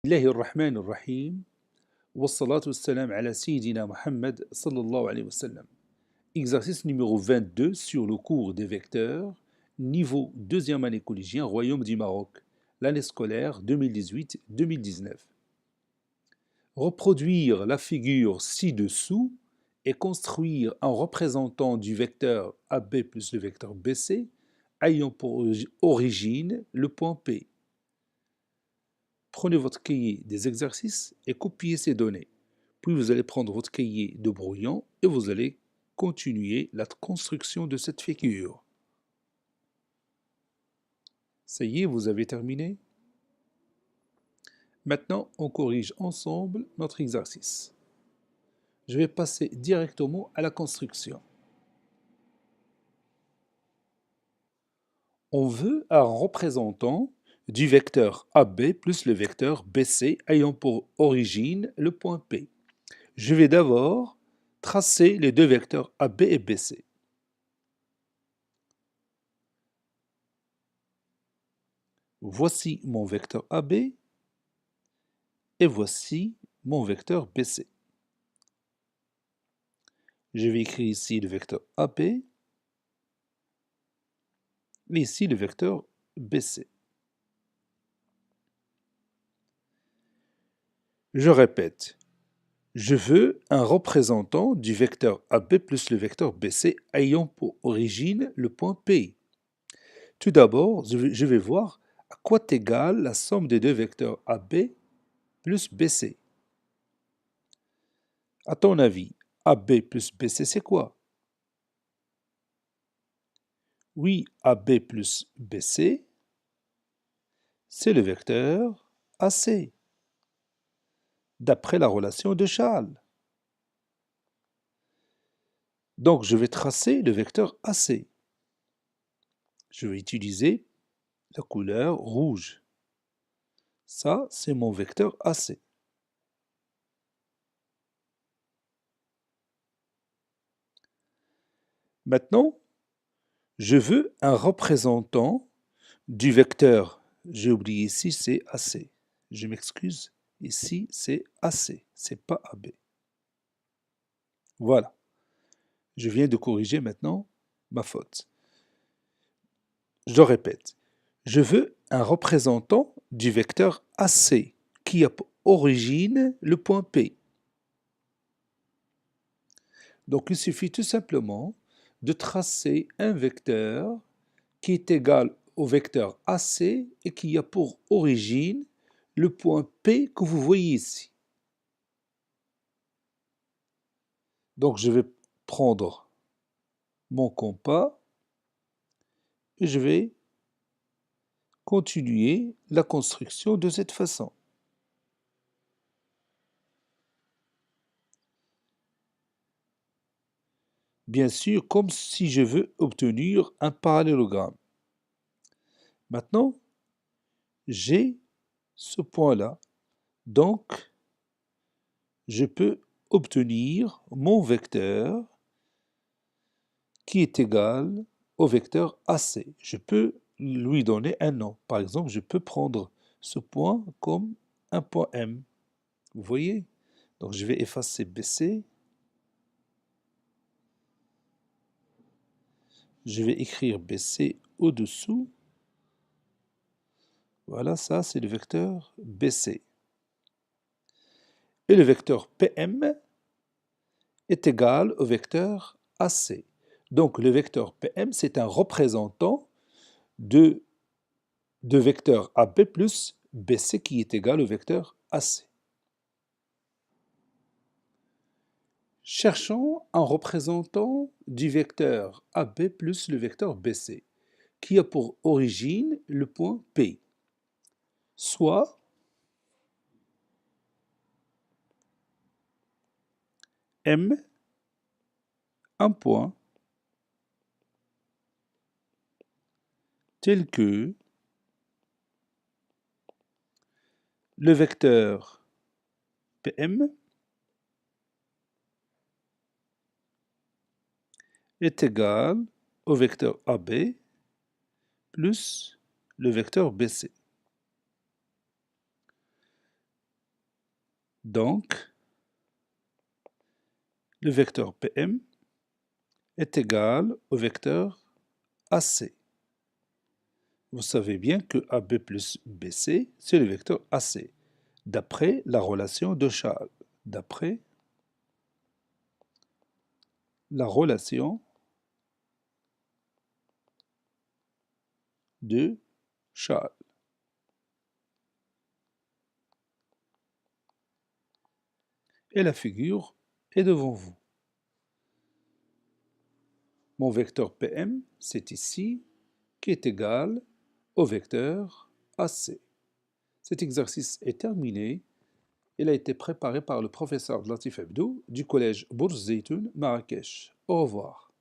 الله الرحمن الرحيم والصلاة والسلام على سيدنا Muhammad sallallahu alayhi wa sallam. Exercice numéro 22 sur le cours des vecteurs, niveau deuxième année collégien, Royaume du Maroc, l'année scolaire 2018-2019. Reproduire la figure ci-dessous et construire un représentant du vecteur AB plus le vecteur BC ayant pour origine le point P. Prenez votre cahier des exercices et copiez ces données. Puis vous allez prendre votre cahier de brouillon et vous allez continuer la construction de cette figure. Ça y est, vous avez terminé? Maintenant, on corrige ensemble notre exercice. Je vais passer directement à la construction. On veut un représentant du vecteur AB plus le vecteur BC ayant pour origine le point P. Je vais d'abord tracer les deux vecteurs AB et BC. Voici mon vecteur AB et voici mon vecteur BC. Je vais écrire ici le vecteur AB et ici le vecteur BC. Je répète, je veux un représentant du vecteur AB plus le vecteur BC ayant pour origine le point P. Tout d'abord, je vais voir à quoi est égale la somme des deux vecteurs AB plus BC. À ton avis, AB plus BC, c'est quoi? Oui, AB plus BC, c'est le vecteur AC, d'après la relation de Charles. Donc, je vais tracer le vecteur AC. Je vais utiliser la couleur rouge. Ça, c'est mon vecteur AC. Maintenant, je veux un représentant du vecteur. J'ai oublié ici, c'est AC. Je m'excuse. Ici, c'est AC, c'est pas AB. Voilà. Je viens de corriger maintenant ma faute. Je répète. Je veux un représentant du vecteur AC qui a pour origine le point P. Donc, il suffit tout simplement de tracer un vecteur qui est égal au vecteur AC et qui a pour origine le point P que vous voyez ici. Donc, je vais prendre mon compas et je vais continuer la construction de cette façon. Bien sûr, comme si je veux obtenir un parallélogramme. Maintenant, j'ai ce point-là. Donc, je peux obtenir mon vecteur qui est égal au vecteur AC. Je peux lui donner un nom. Par exemple, je peux prendre ce point comme un point M. Vous voyez? Donc, je vais effacer BC. Je vais écrire BC au-dessous. Voilà, ça, c'est le vecteur BC. Et le vecteur PM est égal au vecteur AC. Donc, le vecteur PM, c'est un représentant de vecteur AB plus BC qui est égal au vecteur AC. Cherchons un représentant du vecteur AB plus le vecteur BC qui a pour origine le point P, soit M, un point tel que le vecteur PM est égal au vecteur AB plus le vecteur BC. Donc, le vecteur PM est égal au vecteur AC. Vous savez bien que AB plus BC, c'est le vecteur AC, d'après la relation de Charles. D'après la relation de Charles. Et la figure est devant vous. Mon vecteur PM, c'est ici, qui est égal au vecteur AC. Cet exercice est terminé. Il a été préparé par le professeur Latif Hebdo du collège Bourz Zeytoun, Marrakech. Au revoir.